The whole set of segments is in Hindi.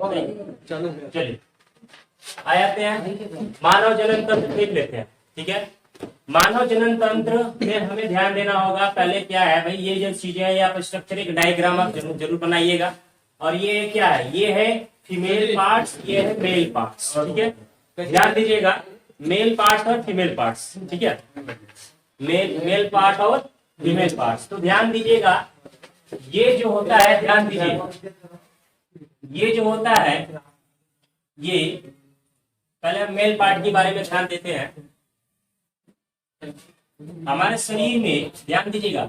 चलिए आ जाते हैं मानव जनन तंत्र देख लेते हैं। ठीक है, मानव जनन तंत्र में हमें ध्यान देना होगा पहले क्या है भाई, ये जो चीजें हैं आप स्ट्रक्चर एक डायग्राम आप जरूर बनाइएगा। और ये क्या है, ये है फीमेल पार्ट्स, ये है मेल पार्ट्स। ठीक है, ध्यान दीजिएगा मेल पार्ट्स और फीमेल पार्ट्स। ठीक है, मेल पार्ट और फीमेल पार्ट्स। तो ध्यान दीजिएगा ये जो होता है, ध्यान दीजिए ये जो होता है, ये पहले हम मेल पार्ट के बारे में ध्यान देते हैं। हमारे शरीर में ध्यान दीजिएगा,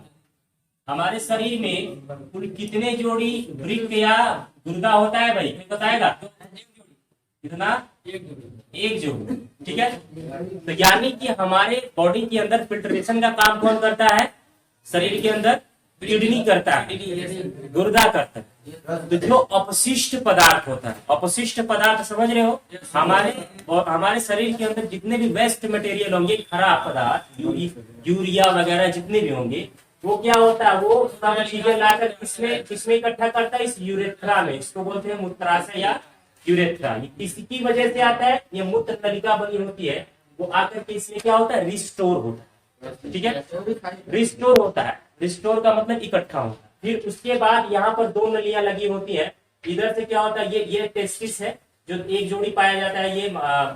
हमारे शरीर में कुल कितने जोड़ी वृक्क या गुर्दा होता है भाई, बताएगा कितना? एक जोड़ी। ठीक है, तो यानी कि हमारे बॉडी के अंदर फिल्ट्रेशन का काम कौन करता है? शरीर के अंदर किडनी करता है, गुर्दा करता है। तो जो अपशिष्ट पदार्थ होता है, अपशिष्ट पदार्थ समझ रहे हो, हमारे शरीर के अंदर जितने भी वेस्ट मटेरियल होंगे, खराब पदार्थ, यूरिया वगैरह जितने भी होंगे, वो क्या होता है, वो सब चीजें लाकर किसमें इकट्ठा करता है? इस यूरेथ्रा में। इसको बोलते हैं मूत्राशय या यूरेथ्रा। इसकी वजह से आता है, ये मूत्र नलिका बनी होती है, वो आकर के इसमें क्या होता है? रिस्टोर होता है। ठीक है, रिस्टोर होता है। रिस्टोर का मतलब इकट्ठा होता है। फिर उसके बाद यहाँ पर दो नलियां लगी होती है। इधर से क्या होता है, ये टेस्टिस है जो एक जोड़ी पाया जाता है ये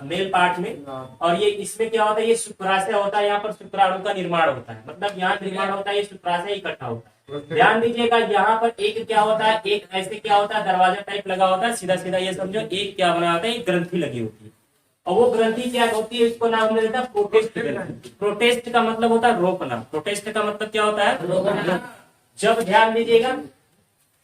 मेल पार्ट में, और ये इसमें क्या होता है, ये शुक्राशय होता है। यहाँ पर शुक्राणु का निर्माण होता है, मतलब यहाँ निर्माण होता है, ये शुक्राशय इकट्ठा होता है। ध्यान दीजिएगा यहाँ पर एक क्या होता है, एक ऐसे क्या होता है, दरवाजा टाइप लगा होता है, सीधा सीधा ये समझो। एक क्या बना होता है, एक ग्रंथि लगी होती है, और वो ग्रंथि क्या होती है, इसको नाम मिल जाता है प्रोटेस्ट ग्रंथि। प्रोटेस्ट का मतलब होता है रोकना। प्रोटेस्ट का मतलब क्या होता है? रोकना। जब ध्यान दीजिएगा,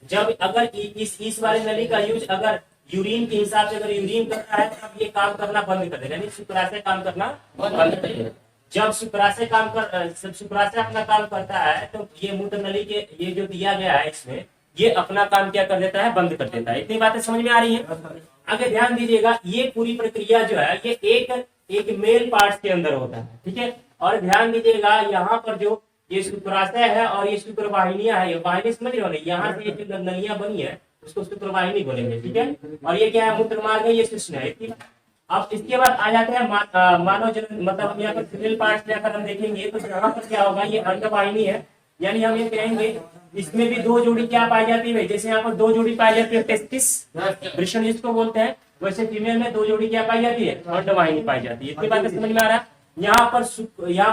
जब अगर इस वाले नली का यूज अगर यूरिन के हिसाब से अगर यूरिन करता है, तब ये काम करना बंद कर देगा, यानी शुक्राशय काम करना बंद कर देगा। जब शुक्राशय शुक्राशय अपना काम करता है, तो ये मूत्र नली के ये जो दिया गया है इसमें, ये अपना काम क्या कर देता है? बंद कर देता है। इतनी बातें समझ में आ रही है? आगे ध्यान दीजिएगा, ये पूरी प्रक्रिया जो है, ये एक मेल पार्ट के अंदर होता है। ठीक है, और ध्यान दीजिएगा यहाँ पर जो ये शुक्राशय है और ये शुक्रवाहिनियां है, ये वाहिनी समझ रहे हो ना, यहाँ से ये जो नलियां बनी है उसको शुक्रवाहिनी बोलेंगे। ठीक है, और ये क्या है? मूत्र मार्ग है, ये शिश्न है। ठीक है, अब इसके बाद आ जाते हैं मानव जनन, मतलब हम यहाँ पर फीमेल पार्ट लेकर हम देखेंगे तो यहाँ पर क्या होगा, ये अंडवाहिनी है, यानी हम ये कहेंगे इसमें भी दो जोड़ी क्या पाई जाती है? जैसे यहाँ पर दो जोड़ी पाई जाती है टेस्टिस, वृषण जिसको बोलते हैं, वैसे फीमेल में दो जोड़ी क्या पाई जाती है? अंडवाहिनी पाई जाती है। इतनी बातें समझ में आ रहा है? यहाँ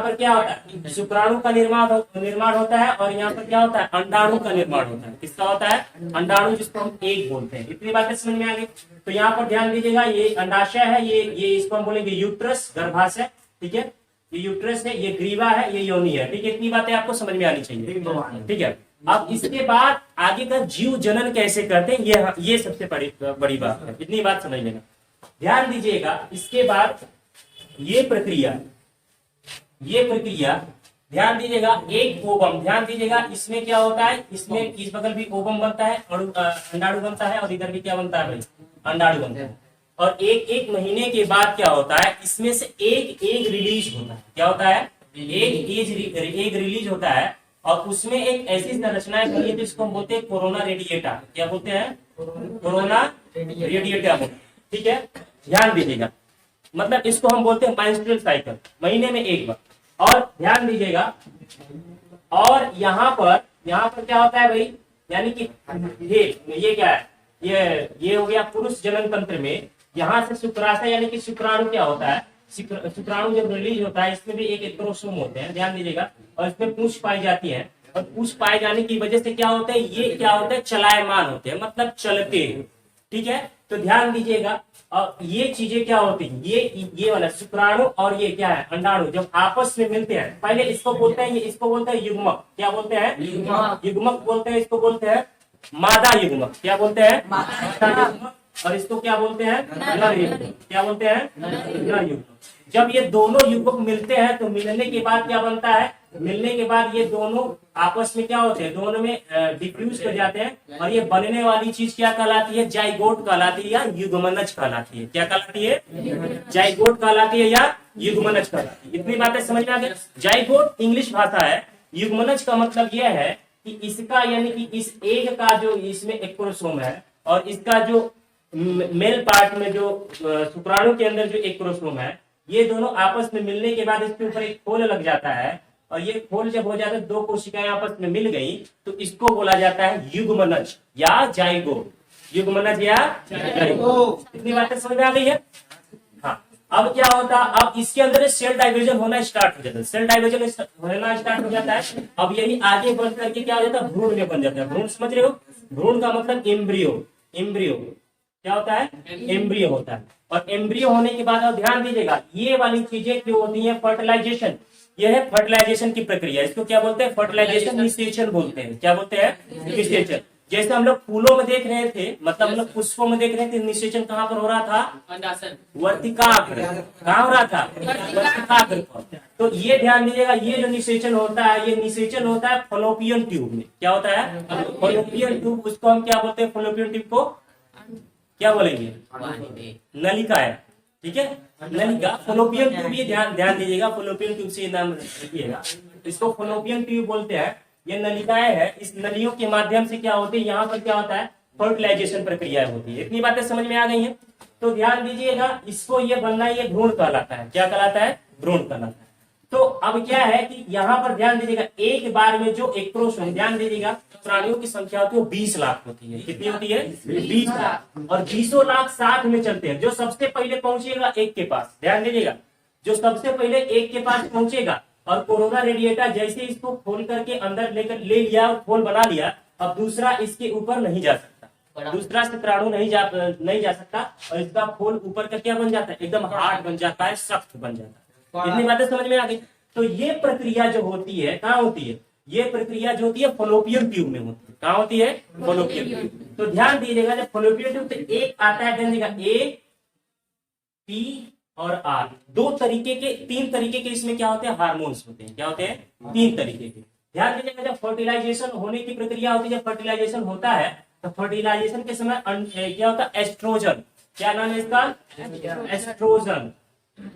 पर क्या होता है? शुक्राणु का निर्माण होता है, और यहाँ पर क्या होता है? अंडाणु का निर्माण होता है। किसका होता है? अंडाणु, जिसको हम एग बोलते हैं। इतनी बातें समझ में आ गई? तो यहाँ पर ध्यान दीजिएगा, ये अंडाशय है, ये इसको हम बोलेंगे यूट्रस, गर्भाशय। ठीक है, ये यूट्रस है, ये ग्रीवा है, ये योनि है। ठीक है, इतनी बातें आपको समझ में आनी चाहिए। ठीक है, अब इसके बाद आगे का जीव जनन कैसे करते हैं, ये सबसे बड़ी बात है। इतनी बात समझ लेना। ध्यान दीजिएगा, इसके बाद ये प्रक्रिया ध्यान दीजिएगा, एक ओवम, ध्यान दीजिएगा इसमें क्या होता है, इसमें इस बगल भी ओवम बनता है, अंडाणु बनता है, और इधर भी क्या बनता है भाई? अंडाणु बनता है। और एक महीने के बाद क्या होता है, इसमें से एक रिलीज होता है। क्या होता है? एक रिलीज होता है, और उसमें एक ऐसी संरचना बनी है जिसको हम बोलते हैं कोरोना रेडिएटा। क्या बोलते हैं? Corona radiata. ठीक है, ध्यान दीजिएगा, मतलब इसको हम बोलते हैं मेंस्ट्रुअल साइकिल, महीने में एक बार। और ध्यान दीजिएगा, और यहाँ पर क्या होता है भाई, यानी कि ये क्या है, ये हो गया पुरुष जनन तंत्र में। यहाँ से शुक्राशय यानी कि शुक्राणु क्या होता है, शुक्राणु जब रिलीज होता है, इसमें भी एक क्रोमोसोम होते हैं, ध्यान दीजिएगा, और इसमें पूंछ पाई जाती है। और पूंछ पाए जाने की वजह से क्या होता है, ये क्या होता है? चलायमान होते हैं, मतलब चलते हैं। ठीक है, तो ध्यान दीजिएगा, और ये चीजें क्या होती है, ये वाला शुक्राणु और ये क्या है? अंडाणु, जब आपस में मिलते हैं, पहले इसको बोलते हैं, इसको बोलते हैं युग्मक। क्या बोलते हैं? युग्मक बोलते हैं। इसको बोलते हैं मादा युग्मक। क्या बोलते हैं? मादा युग्मक। और इसको क्या बोलते हैं? नर युग्मक। क्या बोलते हैं? नर युग्मक। जब ये दोनों युग्मक मिलते हैं, तो मिलने के बाद क्या बनता है? मिलने के बाद ये दोनों आपस में क्या होते हैं? दोनों में डिफ्यूज कर जाते हैं, और ये बनने वाली चीज क्या कहलाती है? जाइगोट कहलाती है, या युग्मनज कहलाती है। क्या कहलाती है? जाइगोट कहलाती है, या युग्मनज कहलाती है। इतनी बातें समझ में आ गई? जाइगोट इंग्लिश भाषा है, युग्मनज का मतलब यह है कि इसका, यानी कि इस एग का जो इसमें एक क्रोमोसोम है, और इसका जो मेल पार्ट में जो शुक्राणु के अंदर जो एक क्रोमोसोम है, ये दोनों आपस में मिलने के बाद इसके ऊपर एक खोल लग जाता है, और ये खोल जब हो जाता है, दो कोशिकाएं आपस में मिल गई, तो इसको बोला जाता है युग्मनज या जाइगोट। युग्मनज या जाइगोट। इतनी बातें समझ में आ गई है? हाँ। अब क्या होता है, अब इसके अंदर सेल डाइविजन होना स्टार्ट हो जाता है। सेल डाइविजन होना स्टार्ट हो जाता है। अब यही आगे बढ़ करके क्या हो जाता है, भ्रूण में बन जाता है। भ्रूण समझ रहे हो? भ्रूण का मतलब एम्ब्रियो। एम्ब्रियो क्या होता है? एम्ब्रियो होता है। और एम्ब्रियो होने के बाद अब ध्यान दीजिएगा, ये वाली चीजें जो होती है फर्टिलाइजेशन, यह है फर्टिलाइजेशन की प्रक्रिया। इसको क्या बोलते हैं? फर्टिलाइजेशन निषेचन बोलते हैं। क्या बोलते हैं? निषेचन। जैसे हम लोग फूलों में देख रहे थे, मतलब हम लोग पुष्पों में देख रहे थे, निषेचन कहाँ पर हो रहा था? वर्तिकाग्र। कहाँ हो रहा था? वर्तिकाग्र पर। तो ये ध्यान दीजिएगा, ये जो निषेचन होता है, ये निषेचन होता है फलोपियन ट्यूब में। क्या होता है? Fallopian tube. उसको हम क्या बोलते हैं? फलोपियन ट्यूब को क्या बोलेंगे? नलिका है। ठीक है, नलिका। फलोपियन ट्यूब, ये ध्यान दीजिएगा, फलोपियन ट्यूब से नाम रखिएगा। इसको फलोपियन ट्यूब बोलते हैं। ये नलिकाएं है, इस नलियों के माध्यम से क्या होती है, यहाँ पर क्या होता है? फर्टिलाइजेशन प्रक्रिया होती है। इतनी बातें समझ में आ गई हैं? तो ध्यान दीजिएगा, इसको ये बनना, ये भ्रूण कहलाता है। क्या कहलाता है? भ्रूण कहलाता है। तो अब क्या है कि यहाँ पर ध्यान दीजिएगा, एक बार में जो एक क्रोमोसोम, ध्यान दीजिएगा, प्राणियों की संख्या होती है 20 लाख होती है। कितनी होती है? 20 लाख। और 20 लाख साथ में चलते हैं। जो सबसे पहले पहुंचेगा एक के पास, ध्यान दीजिएगा, जो सबसे पहले एक के पास पहुंचेगा, और कोरोना रेडिएटर जैसे इसको खोल करके अंदर लेकर ले लिया और खोल बना लिया, अब दूसरा इसके ऊपर नहीं जा सकता, दूसरा शुक्राणु नहीं जा सकता, और इसका खोल ऊपर का क्या बन जाता है? एकदम हार्ड बन जाता है, सख्त बन जाता है। इतनी बातें समझ में आ गई? तो ये प्रक्रिया जो होती है, कहाँ होती है? ये प्रक्रिया जो होती है फलोपियन ट्यूब में होती है। कहाँ होती है? Fallopian tube. तो ध्यान दीजिएगा, जब फलोपियन ट्यूब, तो एक आता है, ध्यान दीजिएगा, ए, पी और आर, दो तरीके के, तीन तरीके के इसमें क्या होते हैं? हार्मोन्स होते हैं। क्या होते हैं? तीन तरीके के। ध्यान दीजिएगा, जब फर्टिलाइजेशन होने की प्रक्रिया होती है, जब फर्टिलाइजेशन होता है, तो फर्टिलाइजेशन के समय क्या होता है? एस्ट्रोजन। क्या नाम है इसका? Estrogen.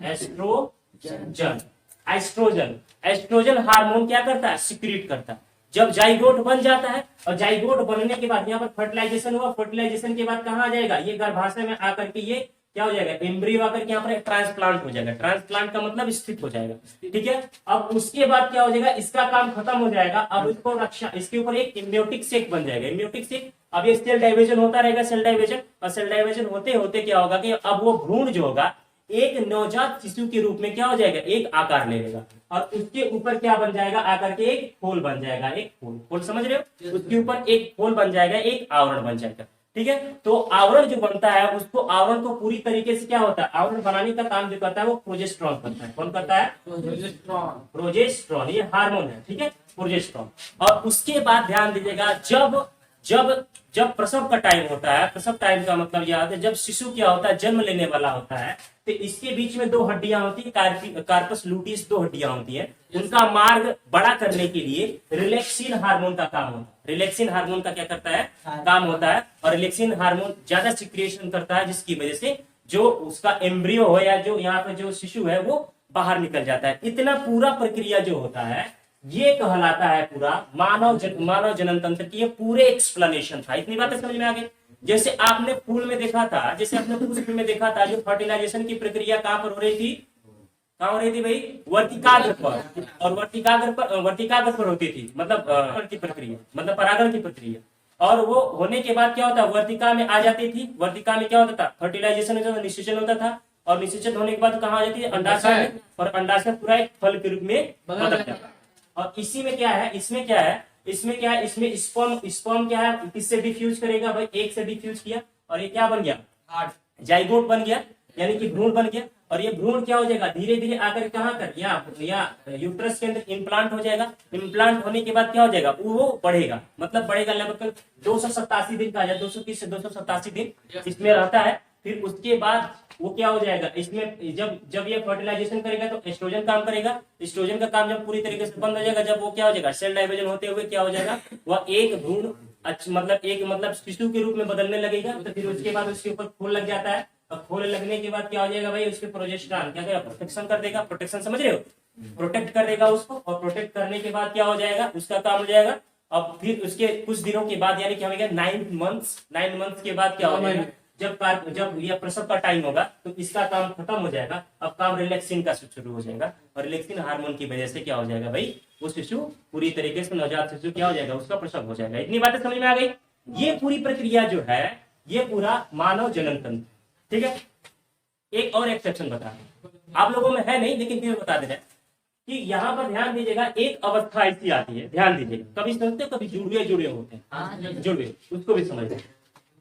Estrogen. Estrogen. Estrogen hormone क्या करता है? सिक्रीट करता है। जब जाइगोट बन जाता है, और जाइगोट बनने के बाद यहाँ पर फर्टिलाइजेशन हुआ, फर्टिलाइजेशन के बाद कहाँ आ जाएगा? ये गर्भाशय में आकर के ये क्या हो जाएगा? एम्ब्रियो आकर के यहाँ पर ट्रांसप्लांट हो जाएगा। ट्रांसप्लांट का मतलब स्थित हो जाएगा। ठीक है, अब उसके बाद क्या हो जाएगा? इसका काम खत्म हो जाएगा। अब इसको रक्षा, इसके ऊपर एक एम्ब्रियोटिक सेक बन जाएगा। एम्ब्रियोटिक सेक, अब ये सेल डाइविजन होता रहेगा, सेल डाइविजन, और सेल डाइविजन होते होते क्या होगा कि अब वो भ्रूण जो होगा एक नवजात शिशु के रूप में क्या हो जाएगा? एक आकार ले लेगा, और उसके ऊपर क्या बन जाएगा? आकर के एक खोल बन जाएगा। एक खोल, खोल समझ रहे हो? उसके ऊपर एक खोल बन जाएगा, एक आवरण बन जाएगा। ठीक है, तो आवरण जो बनता है, उसको, आवरण को पूरी तरीके से क्या होता है? आवरण बनाने का काम जो करता है वो प्रोजेस्टेरॉन करता है। कौन करता है? प्रोजेस्टेरॉन। ये हार्मोन है। ठीक है, प्रोजेस्टेरॉन। और उसके बाद ध्यान दीजिएगा, जब जब जब प्रसव का टाइम होता है, प्रसव टाइम का मतलब यह है, जब शिशु क्या होता है? जन्म लेने वाला होता है, तो इसके बीच में दो हड्डियां होती है, कार्पस लूटियस, दो हड्डियां होती है। उनका मार्ग बड़ा करने के लिए रिलैक्सिन हार्मोन का काम होता है। रिलैक्सिन हार्मोन का क्या करता है? काम होता है। और रिलैक्सिन हार्मोन ज्यादा सिक्रेशन करता है, जिसकी वजह से जो उसका एम्ब्रियो हो, या जो यहाँ पे जो शिशु है, वो बाहर निकल जाता है। इतना पूरा प्रक्रिया जो होता है, ये कहलाता है पूरा मानव जनन तंत्र की ये पूरे एक्सप्लेनेशन था। इतनी बातें समझ में आ गई? जैसे आपने फूल में देखा था, जैसे आपने पुष्प में देखा था, जो फर्टिलाइजेशन की प्रक्रिया कहाँ पर हो रही थी? कहाँ हो रही थी भाई? वर्तिकाग्र पर। और वर्तिकाग्र पर होती थी, मतलब की प्रक्रिया, मतलब परागण की प्रक्रिया। और वो होने के बाद क्या होता? वर्तिका में आ जाती थी। वर्तिका में क्या होता था? फर्टिलाइजेशन होता था, निषेचन होता था। और निषेचन होने के बाद कहाँ आ जाती है? अंडाशय में। और अंडाशय पूरा एक फल के रूप में बदल जाता है। और इसी में क्या है? इसमें क्या है? इसमें स्पर्म क्या है? किससे डिफ्यूज करेगा भाई? एक से डिफ्यूज किया, और ये क्या बन गया? जाइगोट बन गया, यानी कि भ्रूण बन गया। और ये भ्रूण क्या हो जाएगा? धीरे धीरे आकर कहाँ कर, या यूट्रस के अंदर इम्प्लांट हो जाएगा। इम्प्लांट होने के बाद क्या हो जाएगा? वो बढ़ेगा, मतलब बढ़ेगा लगभग 287 दिन का आ जाए, 230 से 287 दिन इसमें रहता है। फिर उसके बाद वो क्या हो जाएगा? इसमें जब ये फर्टिलाइजेशन करेगा, तो एस्ट्रोजन काम करेगा। एस्ट्रोजन का काम जब पूरी तरीके से बंद हो जाएगा, जब वो क्या हो जाएगा? सेल डाइविजन होते हुए क्या हो जाएगा? वह एक भ्रूण मतलब शिशु के रूप में बदलने लगेगा। तो फिर उसके बाद उसके ऊपर खोल लग जाता है। और खोल लगने के बाद क्या हो जाएगा भाई? उसके प्रोजेस्टेरॉन क्या करेगा? प्रोटेक्शन कर देगा। प्रोटेक्शन समझ रहे हो? प्रोटेक्ट कर देगा उसको। और प्रोटेक्ट करने के बाद क्या हो जाएगा? उसका काम हो जाएगा। अब फिर उसके कुछ दिनों के बाद, यानी क्या हो गया? 9 मंथ्स के बाद क्या हो जाएगा? जब ये प्रसव का टाइम होगा तो इसका काम खत्म हो जाएगा, अब काम रिलैक्सिन का शुरू हो जाएगा, और रिलैक्सिन हार्मोन की वजह से क्या हो जाएगा भाई, वो शिशु पूरी तरीके से नवजात शिशु क्या हो जाएगा, उसका प्रसव हो जाएगा। इतनी बातें समझ में आ गई। ये पूरी प्रक्रिया जो है ये पूरा मानव जनन तंत्र, ठीक है। एक और एक्सेप्शन बता आप लोगों में है नहीं, लेकिन फिर बता दे रहे कि यहाँ पर ध्यान दीजिएगा, एक अवस्था ऐसी आती है, ध्यान दीजिएगा, कभी समझते हो, कभी जुड़वे होते हैं, जुड़वे, उसको भी समझते हैं।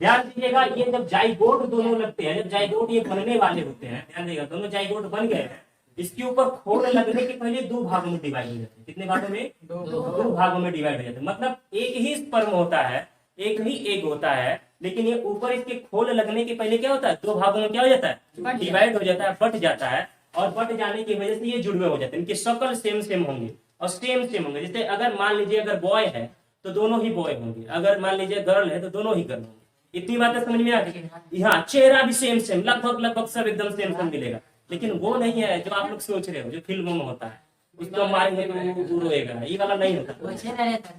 ध्यान दीजिएगा, ये जब जाइगोट दोनों लगते हैं, जब जाइगोट ये बनने वाले होते हैं, ध्यान दीजिएगा, दोनों जाइगोट बन गए हैं, इसके ऊपर खोल लगने के पहले दो भागों में डिवाइड हो जाते हैं। कितने भागों में? दो भागों में डिवाइड हो जाते हैं। मतलब एक ही स्पर्म होता है, एक ही एग होता है, लेकिन ये ऊपर इसके खोल लगने के पहले क्या होता है, दो भागों में क्या हो जाता है, डिवाइड हो जाता है, बट जाता है, और बट जाने की वजह से ये जुड़वे हो जाते हैं। इनके शक्ल सेम होंगे और सेम होंगे। जैसे अगर मान लीजिए अगर बॉय है तो दोनों ही बॉय होंगे, अगर मान लीजिए गर्ल है तो दोनों ही गर्ल होंगे। इतनी बातें समझ में आ गई। यहाँ चेहरा भी सेम लगभग सब एकदम सेम मिलेगा, लेकिन वो नहीं है जो आप लोग सोच रहे हो, जो फिल्मों में होता है, उसको मारेंगे तो दूर होएगा, ये वाला नहीं होता।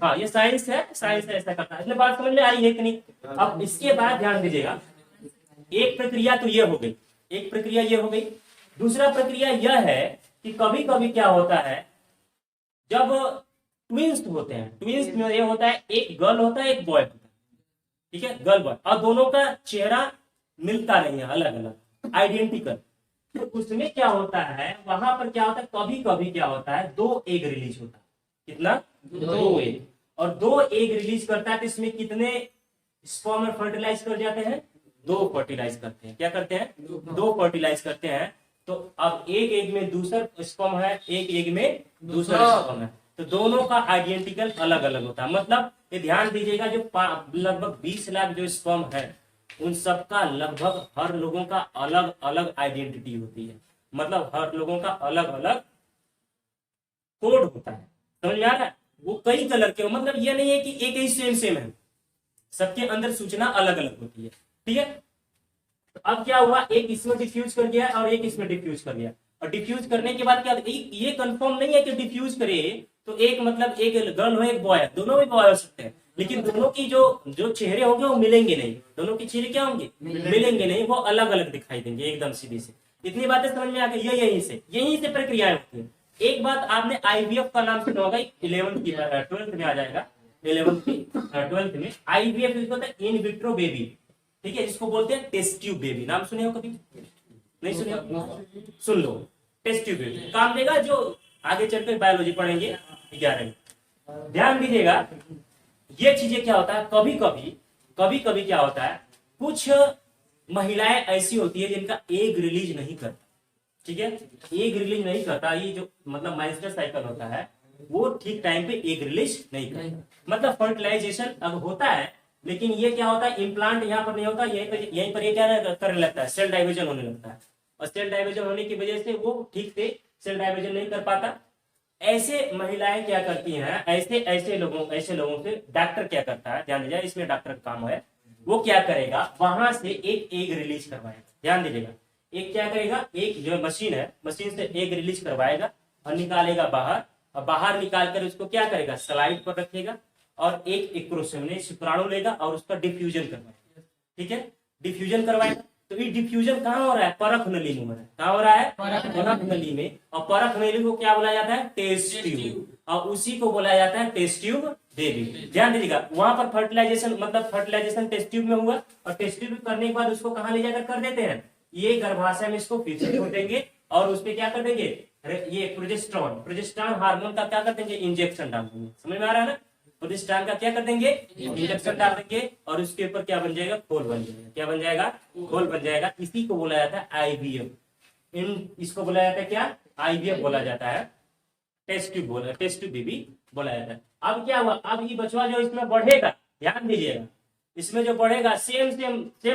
हाँ, ये साइंस है, साइंस ऐसा करता है। इसलिए बात समझ में आ रही है कि नहीं? अब इसके बाद ध्यान दीजिएगा, एक प्रक्रिया तो ये हो गई, एक प्रक्रिया ये हो गई। दूसरा प्रक्रिया यह है कि कभी कभी क्या होता है, जब ट्विंस होते हैं, ट्विंस में ये होता है, एक गर्ल होता है, एक बॉय होता है, ठीक है, गर्ल बॉय, और दोनों का चेहरा मिलता नहीं है, अलग अलग आइडेंटिकल। तो उसमें क्या होता है, वहां पर क्या होता है, कभी कभी क्या होता है, दो एग रिलीज होता है। कितना? दो एग। और दो एग रिलीज करता है तो इसमें कितने स्पर्म फर्टिलाइज कर जाते हैं? दो फर्टिलाइज करते हैं। क्या करते हैं? दो फर्टिलाइज करते हैं। तो अब एक एग में दूसरा स्पर्म है, एक एग में दूसरा स्पर्म है, तो दोनों का आइडेंटिकल अलग अलग होता है। मतलब ये ध्यान दीजिएगा, जो लगभग 20 लाख जो स्पर्म है, उन सबका लगभग हर लोगों का अलग अलग आइडेंटिटी होती है। मतलब हर लोगों का अलग अलग कोड होता है। समझ में आ रहा है? वो कई कलर के हो, मतलब ये नहीं है कि एक ही सेम है, सबके अंदर सूचना अलग अलग होती है, ठीक है। तो अब क्या हुआ, एक इसमें डिफ्यूज कर गया और एक इसमें डिफ्यूज कर गया, और डिफ्यूज करने के बाद क्या, ये कंफर्म नहीं है कि डिफ्यूज करे तो एक मतलब एक गर्ल हो एक बॉय है, दोनों भी बॉय हो सकते हैं, लेकिन दोनों की जो चेहरे होंगे वो मिलेंगे नहीं। दोनों के चेहरे क्या होंगे? मिलेंगे नहीं, वो अलग अलग दिखाई देंगे एकदम सीधी से। इतनी बातें समझ में आ गई? यहीं से प्रक्रियाएं होती है। एक बात आपने आईवीएफ का नाम सुना होगा, 12th में आ जाएगा, 12th में आईवीएफ होता है, इन विट्रो बेबी, ठीक है, जिसको बोलते हैं टेस्ट ट्यूब बेबी। नाम सुने हो कभी? नहीं सुने हो? सुन लो, टेस्ट ट्यूब बेबी काम देगा, जो आगे चलकर बायोलॉजी पढ़ेंगे 11 में। ध्यान दीजिएगा, ये चीजें क्या होता है, कभी कभी क्या होता है, कुछ महिलाएं ऐसी होती है जिनका एग रिलीज नहीं करता, ठीक है, एग रिलीज नहीं करता। ये जो मतलब मेंस्ट्रुअल साइकिल होता है वो ठीक टाइम पे एग रिलीज नहीं करता, मतलब फर्टिलाइजेशन अब होता है, लेकिन ये क्या होता है, इम्प्लांट यहाँ पर नहीं होता, यहीं पर ये क्या करने लगता है, सेल डाइविजन होने लगता है, और सेल डाइविजन होने की वजह से वो ठीक से सेल डाइविजन नहीं कर पाता। ऐसे महिलाएं क्या करती हैं, ऐसे लोगों से डॉक्टर क्या करता है, ध्यान दीजिएगा, इसमें डॉक्टर का काम है, वो क्या करेगा, वहां से एक एग रिलीज करवाएगा। ध्यान दीजिएगा, एक क्या करेगा, एक जो मशीन है, मशीन से एग रिलीज करवाएगा और निकालेगा बाहर, और बाहर निकाल कर उसको क्या करेगा, स्लाइड पर रखेगा, और एक शुक्राणु लेगा और उसका डिफ्यूजन करवाएगा, ठीक है, डिफ्यूजन करवाएगा। तो ये डिफ्यूजन कहाँ हो रहा है, परख नली में हो रहा है। कहाँ हो रहा है? परख नली में। और परख नली को क्या बोला जाता है, टेस्ट ट्यूब, और उसी को बोला जाता है टेस्ट ट्यूब बेबी। ध्यान दीजिएगा, वहां पर फर्टिलाइजेशन टेस्ट ट्यूब में हुआ, और टेस्ट ट्यूब करने के बाद उसको कहाँ ले जाकर कर देते हैं, ये गर्भाशय में इसको फिर से छोड़ देंगे, और उस पर क्या कर देंगे, ये प्रोजेस्टेरॉन हार्मोन का क्या कर देंगे, इंजेक्शन डाल देंगे। समझ में आ रहा है ना? प्रोजेस्टेरॉन का क्या कर देंगे, इंजेक्शन डाल देंगे, और उसके ऊपर क्या बन जाएगा, खोल बन जाएगा। क्या बन जाएगा? खोल बन जाएगा। इसी को बोला जाता है आईवीएफ। इसको बोला जाता है क्या, आईवीएफ बोला जाता है, टेस्ट ट्यूब बेबी बोला जाता है। अब क्या हुआ, अब ये बचवा जो इसमें बढ़ेगा, ध्यान दीजिएगा, इसमें जो बढ़ेगा सेम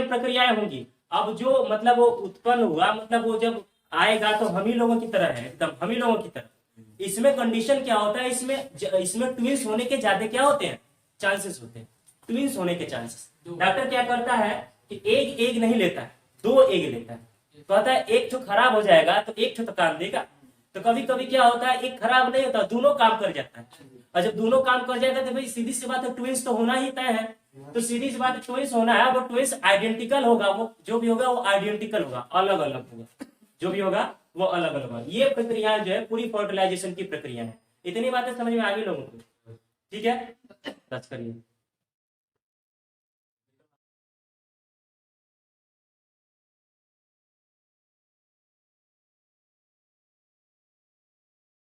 प्रक्रियाएं होंगी। अब जो मतलब वो उत्पन्न हुआ, मतलब वो जब आएगा तो हम ही लोगों की तरह है, एकदम हम ही लोगों की तरह। इसमें कंडीशन क्या होता है, इसमें ट्विंस होने के ज्यादा क्या होते हैं, चांसेस होते हैं, ट्विंस होने के चांसेस। डॉक्टर क्या करता है कि एक एग नहीं लेता है, दो एग लेता है, कहता है एक तो खराब हो जाएगा तो एक तो काम देगा। तो कभी कभी क्या होता है, एक खराब नहीं होता, दोनों काम कर जाता है, और जब दोनों काम कर जाएगा तो भाई सीधी सी बात है, ट्विंस तो होना ही तय है। तो सीधी सी बात, ट्विंस होना है, वो ट्विंस आइडेंटिकल होगा, वो जो भी होगा वो आइडेंटिकल होगा, अलग अलग होगा, जो भी होगा वो अलग अलग होगा। ये प्रक्रिया जो है पूरी फर्टिलाइजेशन की प्रक्रिया है। इतनी बातें समझ में आ गई लोगों को? ठीक है, बस करिए।